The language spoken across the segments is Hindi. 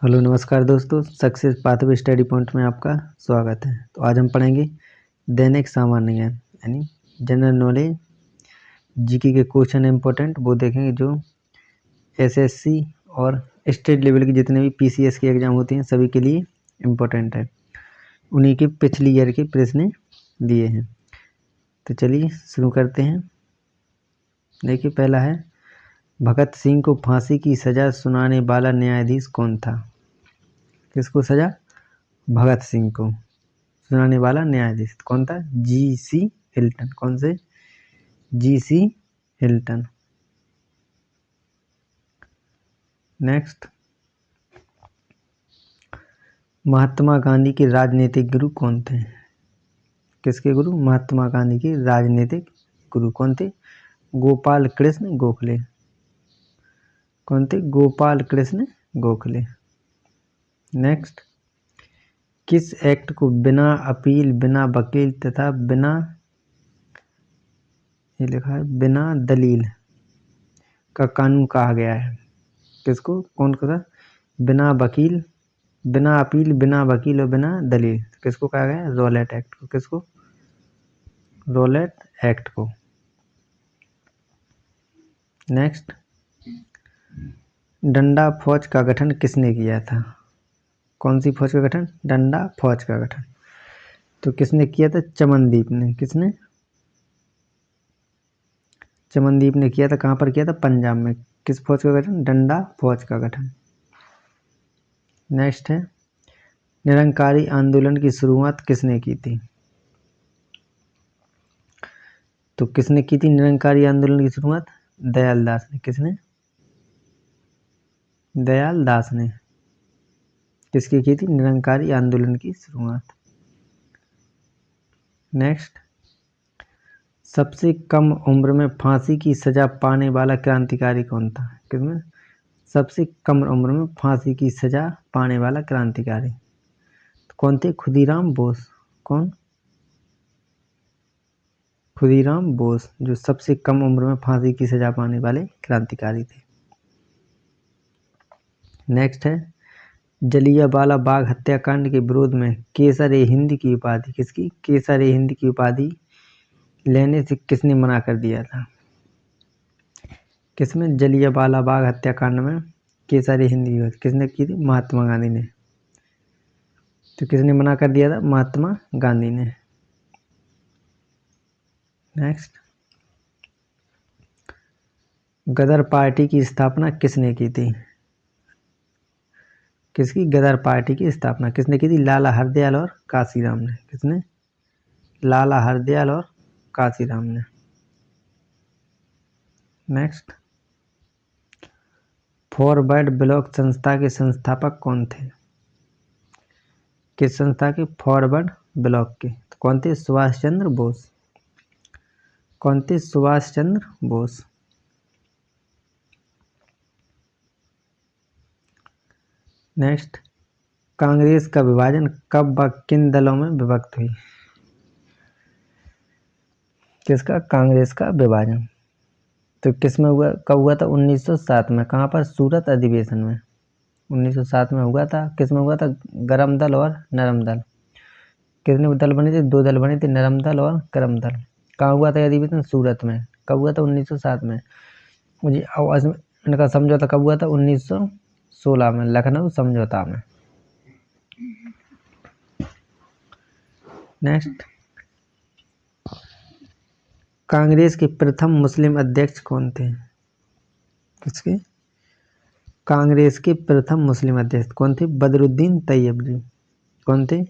हेलो नमस्कार दोस्तों, सक्सेस पाथवे स्टडी पॉइंट में आपका स्वागत है। तो आज हम पढ़ेंगे दैनिक सामान्य ज्ञान यानी जनरल नॉलेज। जीके के क्वेश्चन इंपॉर्टेंट वो देखेंगे जो एसएससी और स्टेट लेवल के जितने भी पीसीएस के एग्ज़ाम होते हैं सभी के लिए इम्पोर्टेंट है। उन्हीं के पिछली ईयर के प्रश्न दिए हैं। तो चलिए शुरू करते हैं। देखिए, पहला है भगत सिंह को फांसी की सज़ा सुनाने वाला न्यायाधीश कौन था? किसको सज़ा? भगत सिंह को सुनाने वाला न्यायाधीश कौन था? GC Hilton. कौन से? GC Hilton. Next, Mahatma Gandhi के राजनीतिक गुरु कौन थे? किसके गुरु? महात्मा गांधी के राजनीतिक गुरु कौन थे? गोपाल कृष्ण गोखले। कौन थे? गोपाल कृष्ण गोखले। नेक्स्ट, किस एक्ट को बिना अपील, बिना वकील तथा बिना, ये लिखा है, बिना दलील का कानून कहा गया है? किसको? कौन सा? बिना वकील, बिना अपील, बिना वकील और बिना दलील किसको कहा गया है? रॉलेट एक्ट को। किसको? रॉलेट एक्ट को। नेक्स्ट, डंडा फौज का गठन किसने किया था? कौन सी फौज का गठन? डंडा फौज का गठन तो किसने किया था? चमनदीप ने। किसने? चमनदीप ने किया था। कहाँ पर किया था? पंजाब में। किस फौज का गठन? डंडा फौज का गठन। नेक्स्ट है, निरंकारी आंदोलन की शुरुआत किसने की थी? तो किसने की थी निरंकारी आंदोलन की शुरुआत? दयाल दास ने। किसने? दयाल दास ने। किसकी की थी? निरंकारी आंदोलन की शुरुआत। नेक्स्ट, सबसे कम उम्र में फांसी की सजा पाने वाला क्रांतिकारी कौन था? किसमें? सबसे कम उम्र में फांसी की सजा पाने वाला क्रांतिकारी कौन थे? खुदीराम बोस। कौन? खुदीराम बोस, जो सबसे कम उम्र में फांसी की सजा पाने वाले क्रांतिकारी थे। नेक्स्ट है, जलियांवाला बाग हत्याकांड के विरोध में केसर-ए-हिंद की उपाधि किसकी? केसर-ए-हिंद की उपाधि लेने से किसने मना कर दिया था? किसमें? जलियांवाला बाग हत्याकांड में केसर-ए-हिंद की उपाधि किसने की थी? महात्मा गांधी ने। तो किसने मना कर दिया था? महात्मा गांधी ने। नेक्स्ट, गदर पार्टी की स्थापना किसने की थी? किसकी? गदर पार्टी की स्थापना किसने की थी? लाला हरदयाल और काशीराम ने। किसने? लाला हरदयाल और काशीराम ने। नेक्स्ट, फॉरवर्ड ब्लॉक संस्था के संस्थापक कौन थे? किस संस्था के? फॉरवर्ड ब्लॉक के तो कौन थे? सुभाष चंद्र बोस। कौन थे? सुभाष चंद्र बोस। नेक्स्ट, कांग्रेस का विभाजन कब व किन दलों में विभक्त हुई? किसका? कांग्रेस का विभाजन तो किस में हुआ? कब हुआ था? 1907 में। कहाँ पर? सूरत अधिवेशन में। 1907 में हुआ था। किस में हुआ था? गरम दल और नरम दल। कितने दल बने थे? 2 दल बने थे, नरम दल और गरम दल। कहाँ हुआ था अधिवेशन? सूरत में। कब हुआ था? 1907 में। मुझे आवाज में इनका समझौता कब हुआ था? 1916 में, लखनऊ समझौता में। नेक्स्ट, कांग्रेस के प्रथम मुस्लिम अध्यक्ष कौन थे? किसके? कांग्रेस के प्रथम मुस्लिम अध्यक्ष कौन थे? बदरुद्दीन तैयब जी। कौन थे?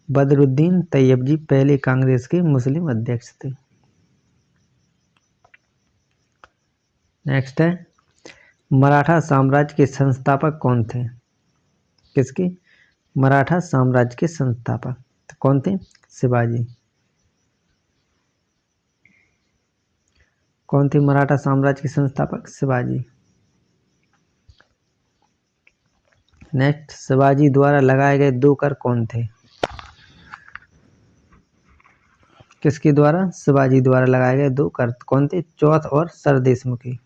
बदरुद्दीन तैयब जी पहले कांग्रेस के मुस्लिम अध्यक्ष थे। नेक्स्ट है, मराठा साम्राज्य के संस्थापक कौन थे? किसके? मराठा साम्राज्य के संस्थापक तो कौन थे? शिवाजी। कौन थे मराठा साम्राज्य के संस्थापक? शिवाजी। नेक्स्ट, शिवाजी द्वारा लगाए गए 2 कर कौन थे? किसके द्वारा? शिवाजी द्वारा लगाए गए 2 कर कौन थे? चौथ और सरदेशमुखी।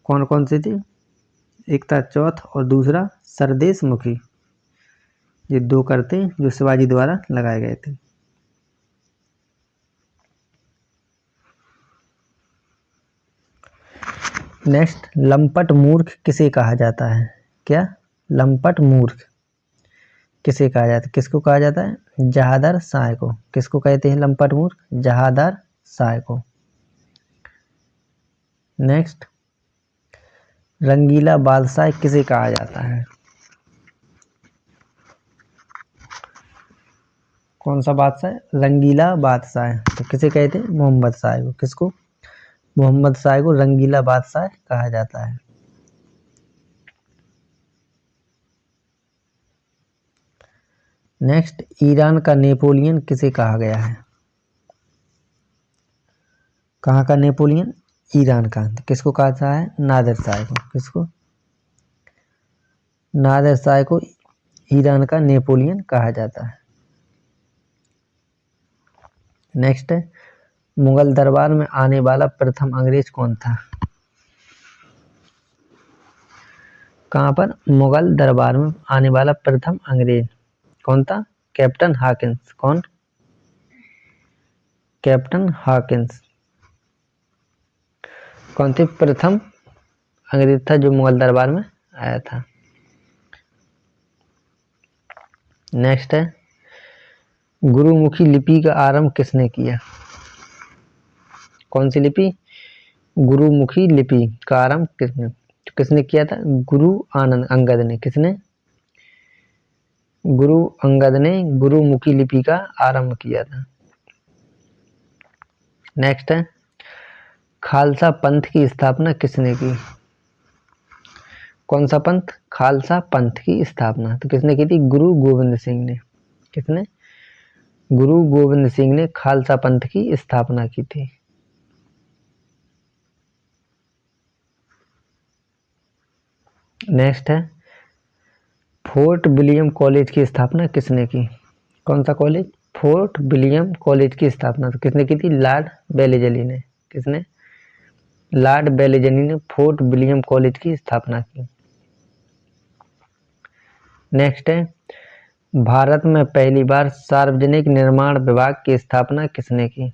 कौन कौन से थे? एक था चौथ और दूसरा सरदेश मुखी। ये 2 करते जो शिवाजी द्वारा लगाए गए थे। नेक्स्ट, लंपट मूर्ख किसे कहा जाता है? क्या? लंपट मूर्ख किसे कहा जाता है? किसको कहा जाता है? जहादर शाह को। किसको कहते हैं लंपट मूर्ख? जहादर शाह को। नेक्स्ट, रंगीला बादशाह किसे कहा जाता है? कौन सा बादशाह? रंगीला बादशाह। तो किसे कहते हैं? मोहम्मद शाह को। किसको? मोहम्मद शाह को रंगीला बादशाह कहा जाता है। नेक्स्ट, ईरान का नेपोलियन किसे कहा गया है? कहाँ का नेपोलियन? ईरान का। तो किसको कहा जाता है? नादिर शाह को। किसको? नादिर शाह को ईरान का नेपोलियन कहा जाता है। नेक्स्ट है, मुगल दरबार में आने वाला प्रथम अंग्रेज कौन था? कहाँ पर? मुगल दरबार में आने वाला प्रथम अंग्रेज कौन था? Captain Hawkins. कौन? Captain Hawkins. कौन थे? प्रथम अंग्रेज था जो मुगल दरबार में आया था। नेक्स्ट है, गुरुमुखी लिपि का आरंभ किसने किया? कौन सी लिपि? गुरुमुखी लिपि का आरंभ किसने किया था? गुरु अंगद ने। किसने? गुरु अंगद ने गुरुमुखी लिपि का आरंभ किया था। नेक्स्ट है, खालसा पंथ की स्थापना किसने की? कौन सा पंथ? खालसा पंथ की स्थापना तो किसने की थी? गुरु गोविंद सिंह ने। किसने? गुरु गोविंद सिंह ने खालसा पंथ की स्थापना की थी। नेक्स्ट है, फोर्ट विलियम कॉलेज की स्थापना किसने की? कौन सा कॉलेज? फोर्ट विलियम कॉलेज की स्थापना तो किसने की थी? लॉर्ड वेलेजली ने। किसने? लॉर्ड वेलेजली ने फोर्ट विलियम कॉलेज की स्थापना की। नेक्स्ट है, भारत में पहली बार सार्वजनिक निर्माण विभाग की स्थापना किसने की?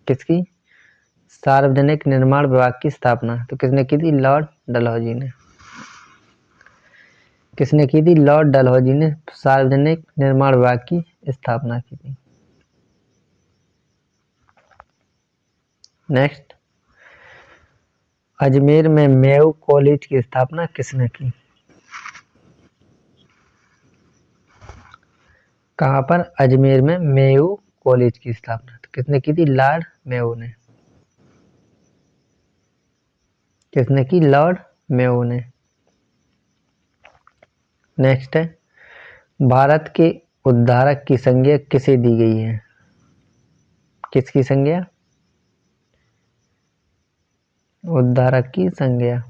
किसकी? सार्वजनिक निर्माण विभाग की स्थापना तो किसने की थी? लॉर्ड डलहौजी ने। किसने की थी? लॉर्ड डलहौजी ने सार्वजनिक निर्माण विभाग की स्थापना की थी। नेक्स्ट, अजमेर में मेयो कॉलेज की स्थापना किसने की? कहाँ पर? अजमेर में मेयो कॉलेज की स्थापना तो किसने की थी? लॉर्ड मेयो ने। किसने की? लॉर्ड मेयो ने। नेक्स्ट है, भारत के उद्धारक की संज्ञा किसे दी गई है? किसकी संज्ञा? उद्धारक की संज्ञा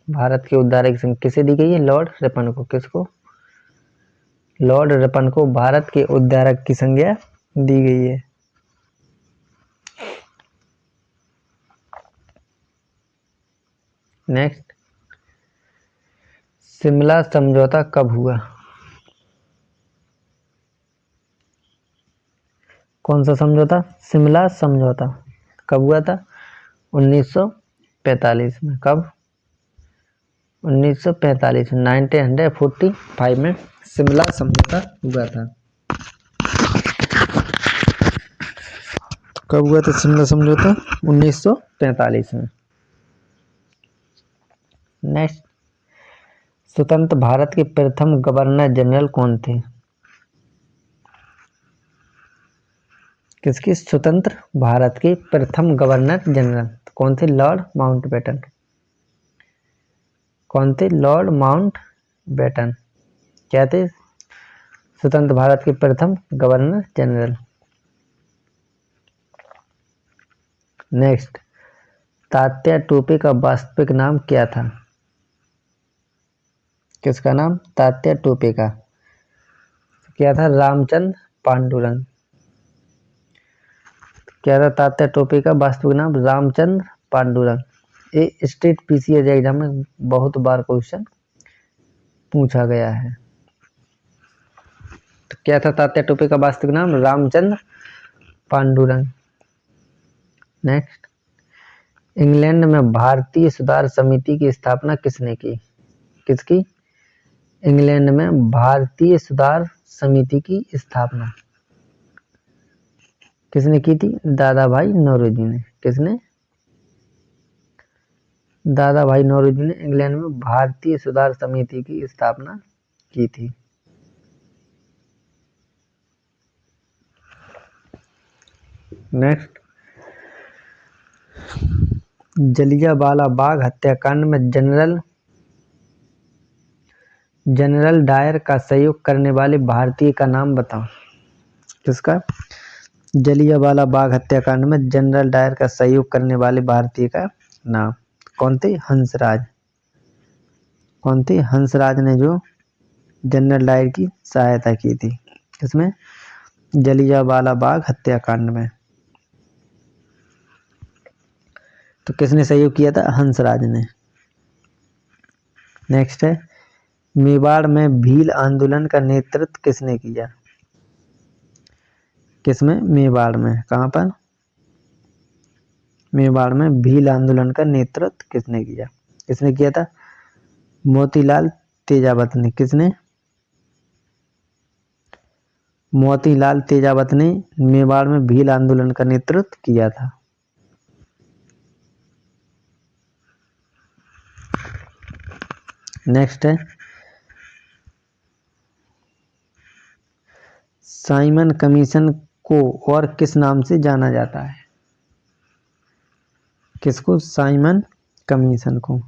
भारत के उद्धारक की संज्ञा किसे दी गई है? लॉर्ड रिपन को। किसको? लॉर्ड रिपन को भारत के उद्धारक की संज्ञा दी गई है। नेक्स्ट, शिमला समझौता कब हुआ? कौन सा समझौता? शिमला समझौता कब हुआ था? 1945 में। कब? 1945 में 1945 में शिमला समझौता हुआ था। कब हुआ था शिमला समझौता? 1945 में। नेक्स्ट, स्वतंत्र भारत के प्रथम गवर्नर जनरल कौन थे? किसके? स्वतंत्र भारत के प्रथम गवर्नर जनरल कौन थे? Lord Mountbatten. कौन थे? Lord Mountbatten. क्या थे? स्वतंत्र भारत के प्रथम governor general. Next, Tatya Tope का वास्तविक नाम क्या था? किसका नाम? तात्या टोपे का क्या था? रामचंद्र पांडुरंग। क्या था तात्या टोपे का वास्तविक नाम? रामचंद्र पांडुरंग। ये स्टेट पीसीएस एग्जाम में बहुत बार क्वेश्चन पूछा गया है। तो क्या था तात्या टोपे का वास्तविक नाम? रामचंद्र पांडुरंग। नेक्स्ट, इंग्लैंड में भारतीय सुधार समिति की स्थापना किसने की? किसकी? इंग्लैंड में भारतीय सुधार समिति की स्थापना किसने की थी? दादा भाई नौरोजी ने। किसने? दादा भाई नौरोजी ने इंग्लैंड में भारतीय सुधार समिति की स्थापना की थी। नेक्स्ट, जलियांवाला बाग हत्याकांड में जनरल डायर का सहयोग करने वाले भारतीय का नाम बताओ। किसका? जलियांवाला बाग हत्याकांड में जनरल डायर का सहयोग करने वाले भारतीय का नाम कौन थे? हंसराज। कौन थे? हंसराज ने जो जनरल डायर की सहायता की थी। इसमें जलियांवाला बाग हत्याकांड में। तो किसने सहयोग किया था? हंसराज ने। नेक्स्ट है, मेवाड़ में भील आंदोलन का नेतृत्व किसने किया? किसमें? मेवाड़ में। कहाँ पर? मेवाड़ में भील आंदोलन का नेतृत्व किसने किया? किसने किया था? मोतीलाल तेजावत ने। किसने? मोतीलाल तेजावत ने मेवाड़ में भील आंदोलन का नेतृत्व किया था। नेक्स्ट है, साइमन कमीशन को और किस नाम से जाना जाता है? किसको? साइमन कमीशन को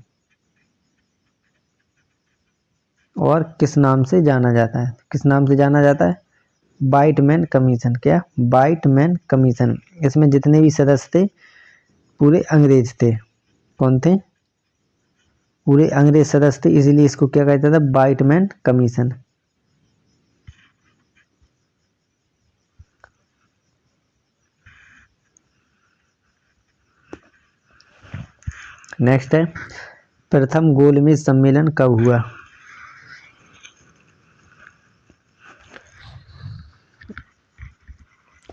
और किस नाम से जाना जाता है? किस नाम से जाना जाता है? Whiteman commission. क्या? Whiteman commission. इसमें जितने भी सदस्य थे पूरे अंग्रेज थे। कौन थे? पूरे अंग्रेज सदस्य थे, इसीलिए इसको क्या कहता था? Whiteman commission. नेक्स्ट है, प्रथम गोलमेज सम्मेलन कब हुआ?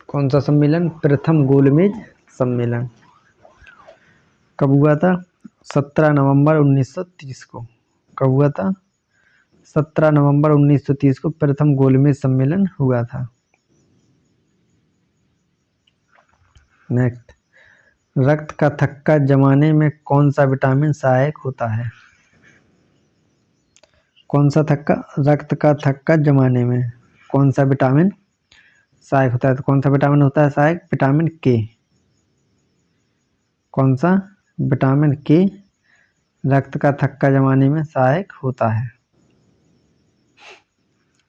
कौन सा सम्मेलन? प्रथम गोलमेज सम्मेलन कब हुआ था? 17 नवंबर 1930 को। कब हुआ था? 17 नवंबर 1930 को प्रथम गोलमेज सम्मेलन हुआ था। नेक्स्ट, रक्त का थक्का जमाने में कौन सा विटामिन सहायक होता है? कौन सा थक्का? रक्त का थक्का जमाने में कौन सा विटामिन सहायक होता है? तो कौन सा विटामिन होता है सहायक? विटामिन के। कौन सा? विटामिन के रक्त का थक्का जमाने में सहायक होता है।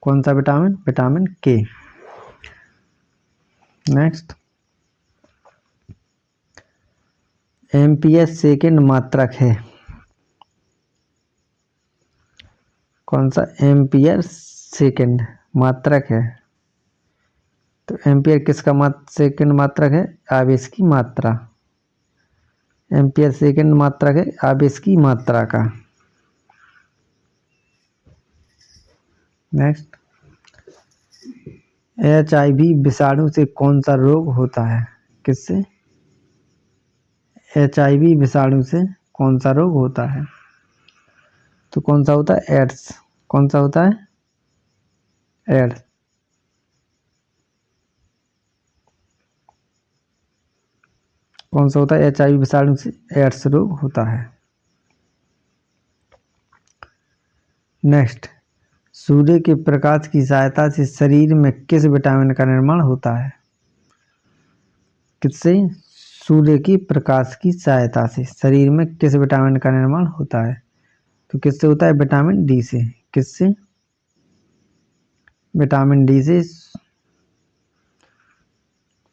कौन सा विटामिन? विटामिन के। नेक्स्ट, एम्पियर सेकेंड मात्रक है। कौन सा? एम्पियर सेकेंड मात्रक है। तो एम्पियर किसका सेकेंड मात्रक है? आवेश की मात्रा। एम्पियर सेकेंड मात्रक है आवेश की मात्रा का। नेक्स्ट, HIV विषाणु से कौन सा रोग होता है? किससे? HIV विषाणु से कौन सा रोग होता है? तो कौन सा होता है? एड्स। कौन सा होता है? एड्स। कौन सा होता है? HIV विषाणु से एड्स रोग होता है। नेक्स्ट, सूर्य के प्रकाश की सहायता से शरीर में किस विटामिन का निर्माण होता है? किससे? सूर्य की प्रकाश की सहायता से शरीर में किस विटामिन का निर्माण होता है? तो किससे होता है? विटामिन डी से। किससे? विटामिन डी से।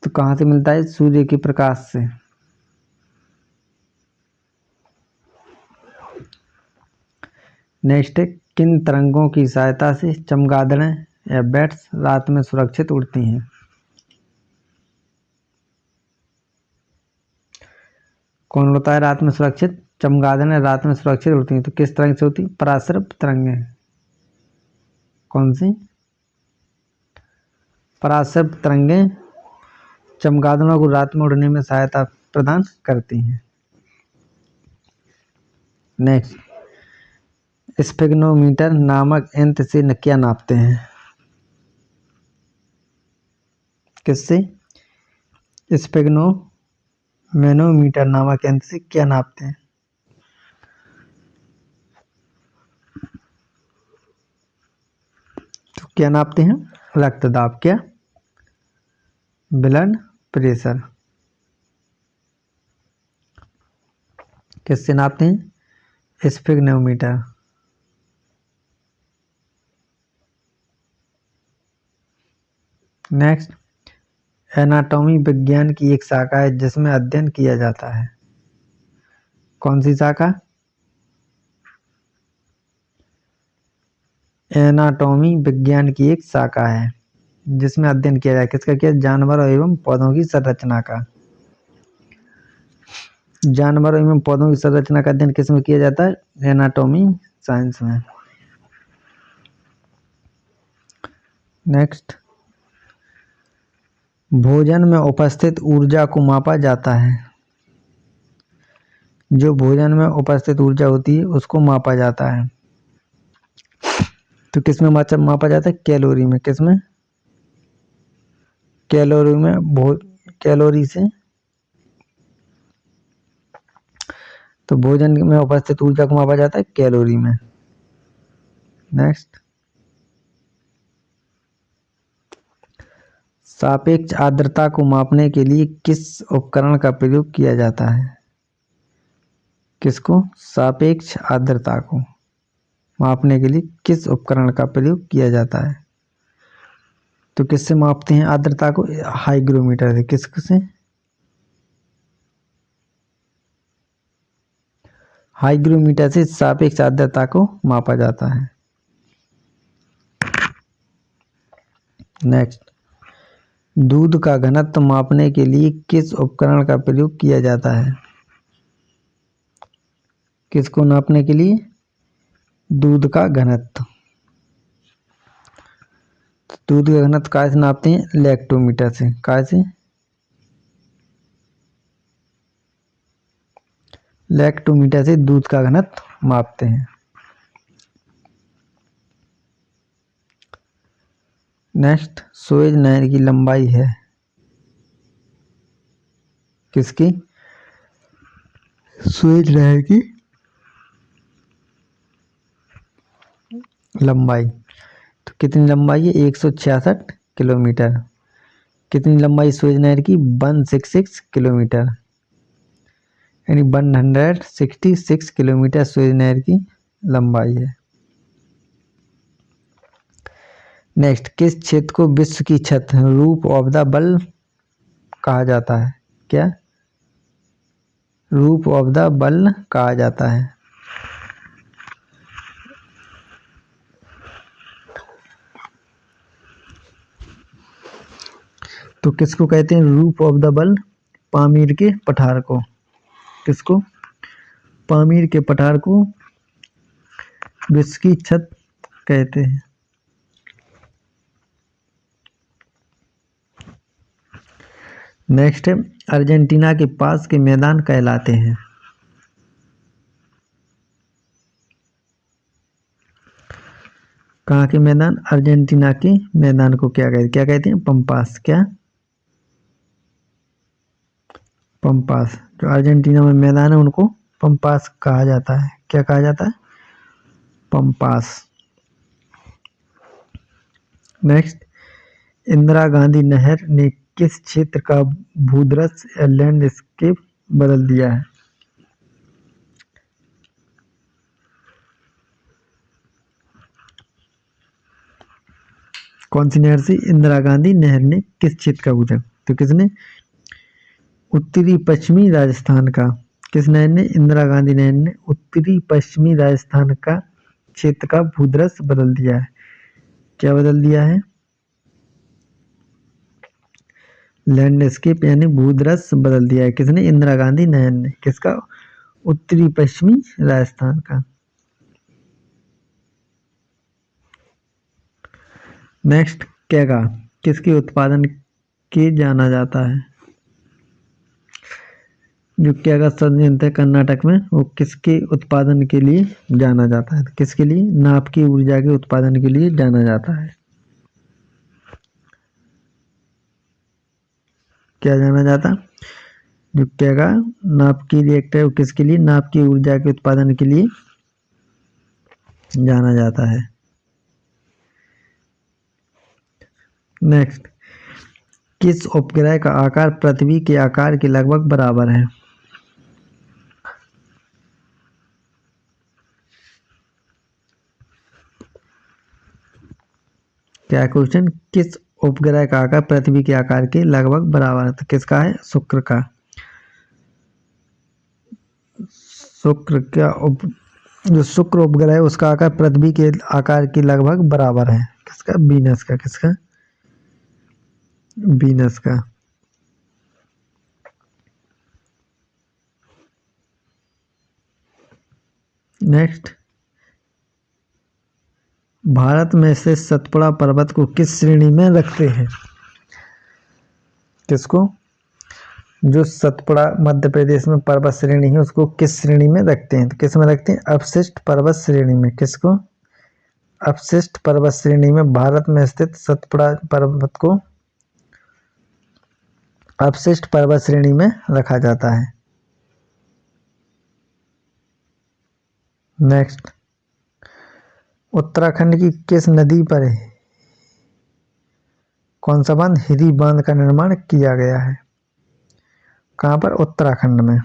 तो कहाँ से मिलता है? सूर्य के प्रकाश से। नेक्स्ट है, किन तरंगों की सहायता से चमगादड़ें या बैट्स रात में सुरक्षित उड़ती हैं? कौन उड़ता है रात में सुरक्षित? चमगादड़ें रात में सुरक्षित उड़ती हैं तो किस तरंग से होती? पराश्रव तरंगें। कौन सी? पराश्रव तरंगें चमगादड़ों को रात में उड़ने में सहायता प्रदान करती हैं। नेक्स्ट, स्फिग्नोमीटर नामक यंत्र से क्या नापते हैं? किससे? स्फिग्नोमेनोमीटर नामक यंत्र से क्या नापते हैं? तो क्या नापते हैं? रक्तदाब। क्या? Blood pressure. किससे नापते हैं? स्फिग्नोमीटर। नेक्स्ट, एनाटॉमी विज्ञान की एक शाखा है जिसमें अध्ययन किया जाता है। कौन सी शाखा? एनाटॉमी विज्ञान की एक शाखा है जिसमें अध्ययन किया जाए किसका? क्या? जानवरों एवं पौधों की संरचना का। जानवरों एवं पौधों की संरचना का अध्ययन किस में किया जाता है? एनाटॉमी साइंस में। नेक्स्ट, भोजन में उपस्थित ऊर्जा को मापा जाता है। जो भोजन में उपस्थित ऊर्जा होती है उसको मापा जाता है तो किस में मापा जाता है? कैलोरी में। किस में? कैलोरी में। कैलोरी से। तो भोजन में उपस्थित ऊर्जा को मापा जाता है कैलोरी में। नेक्स्ट, सापेक्ष आर्द्रता को मापने के लिए किस उपकरण का प्रयोग किया जाता है? किसको? सापेक्ष आर्द्रता को मापने के लिए किस उपकरण का प्रयोग किया जाता है? तो किससे मापते हैं आर्द्रता को? हाइग्रोमीटर से। किससे? हाइग्रोमीटर से सापेक्ष आर्द्रता को मापा जाता है। नेक्स्ट, दूध का घनत्व मापने के लिए किस उपकरण का प्रयोग किया जाता है? किसको नापने के लिए? दूध का घनत्व। दूध का घनत्व काय से नापते हैं? लैक्टोमीटर से। काय से? लैक्टोमीटर से दूध का घनत्व मापते हैं। नेक्स्ट, सुएज नहर की लंबाई है किसकी? सुएज नहर की लंबाई। तो कितनी लंबाई है? 166 किलोमीटर। कितनी लंबाई सुएज नहर की? 166 किलोमीटर, यानी 166 किलोमीटर सुएज नहर की लंबाई है। नेक्स्ट, किस क्षेत्र को विश्व की छत रूफ ऑफ द वर्ल्ड कहा जाता है? क्या? रूफ ऑफ द वर्ल्ड कहा जाता है। तो किसको कहते हैं roof of the world? Pamir के पठार को। किसको? पामीर के पठार को विश्व की छत कहते हैं। नेक्स्ट है, अर्जेंटीना के पास के मैदान कहलाते हैं। कहाँ के मैदान? अर्जेंटीना के मैदान को क्या कहते हैं? क्या कहते हैं? पंपास। क्या? पंपास। जो अर्जेंटीना में मैदान है उनको पंपास कहा जाता है। क्या कहा जाता है? पंपास। नेक्स्ट, इंदिरा गांधी नहर ने किस क्षेत्र का भूदृश्य या लैंडस्केप बदल दिया है? कौन सी नहर से? इंदिरा गांधी नहर ने किस क्षेत्र का भूदृश्य? तो किसने? उत्तरी पश्चिमी राजस्थान का। किस नहर ने? इंदिरा गांधी नहर ने उत्तरी पश्चिमी राजस्थान का क्षेत्र का भूदृश्य बदल दिया है। क्या बदल दिया है? लैंडस्केप यानी भूदृश्य बदल दिया है। किसने? इंदिरा गांधी नहर ने। किसका? उत्तरी पश्चिमी राजस्थान का। नेक्स्ट, केगा किसके उत्पादन के जाना जाता है? जो केगा संयंत्र है कर्नाटक में, वो किसके उत्पादन के लिए जाना जाता है? किसके लिए? नाप की ऊर्जा के उत्पादन के लिए जाना जाता है। क्या जाना जाता? जो केगा नाप की रिएक्टर है, वो किसके लिए? नाप की ऊर्जा के उत्पादन के लिए जाना जाता है। नेक्स्ट, किस उपग्रह का आकार पृथ्वी के आकार के लगभग बराबर है? क्या क्वेश्चन? किस उपग्रह का आकार पृथ्वी के आकार के लगभग बराबर है? तो किसका है? शुक्र का। शुक्र जो शुक्र उपग्रह है उसका आकार पृथ्वी के आकार के लगभग बराबर है। किसका? वीनस का। किसका? वीनस का। नेक्स्ट, भारत में से सतपुड़ा पर्वत को किस श्रेणी में रखते हैं? किसको? जो सतपुड़ा मध्य प्रदेश में पर्वत श्रेणी है उसको किस श्रेणी में रखते हैं? तो किस में रखते हैं? अपशिष्ट पर्वत श्रेणी में। किसको? अपशिष्ट पर्वत श्रेणी में भारत में स्थित सतपुड़ा पर्वत को अपशिष्ट पर्वत श्रेणी में रखा जाता है। नेक्स्ट, उत्तराखंड की किस नदी पर कौन सा बांध? हिरी बांध का निर्माण किया गया है। कहाँ पर? उत्तराखंड में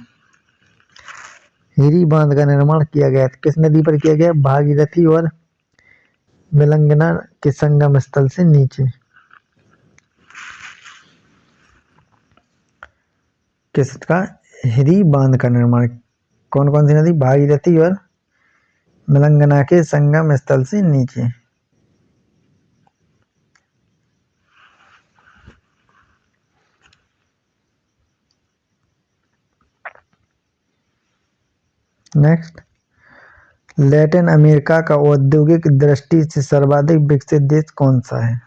हिरी बांध का निर्माण किया गया है। किस नदी पर किया गया? भागीरथी और मेलंगना के संगम स्थल से नीचे। किसका? हिरी बांध का निर्माण। कौन कौन सी नदी? भागीरथी और मेलंगना के संगम स्थल से नीचे। नेक्स्ट, लैटिन अमेरिका का औद्योगिक दृष्टि से सर्वाधिक विकसित देश कौन सा है?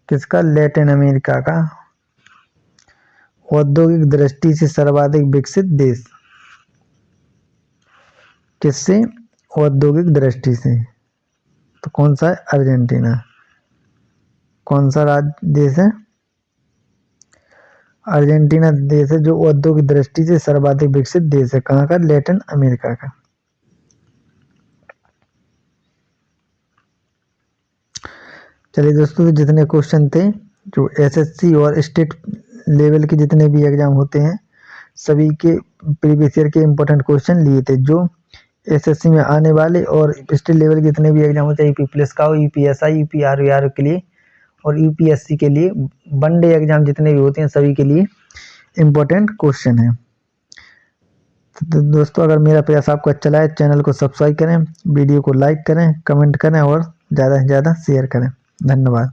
किसका? लैटिन अमेरिका का औद्योगिक दृष्टि से सर्वाधिक विकसित देश। किससे? औद्योगिक दृष्टि से। तो कौन सा है? अर्जेंटीना। कौन सा राज्य देश है? अर्जेंटीना देश है जो औद्योगिक दृष्टि से सर्वाधिक विकसित देश है। कहाँ का? लैटिन अमेरिका का। चलिए दोस्तों, तो जितने क्वेश्चन थे जो एसएससी और स्टेट लेवल के जितने भी एग्जाम होते हैं सभी के प्रीवियस ईयर के इम्पोर्टेंट क्वेश्चन लिए थे जो एसएससी में आने वाले और स्टेट लेवल के जितने भी एग्जाम होते हैं, यूपी पुलिस का हो, यूपीएसआई, यूपीआरओ के लिए और यूपीएससी के लिए, वनडे एग्जाम जितने भी होते हैं सभी के लिए इम्पोर्टेंट क्वेश्चन है। तो दोस्तों, अगर मेरा प्रयास आपको अच्छा लगा चैनल को सब्सक्राइब करें, वीडियो को लाइक करें, कमेंट करें और ज़्यादा से ज़्यादा शेयर करें। धन्यवाद।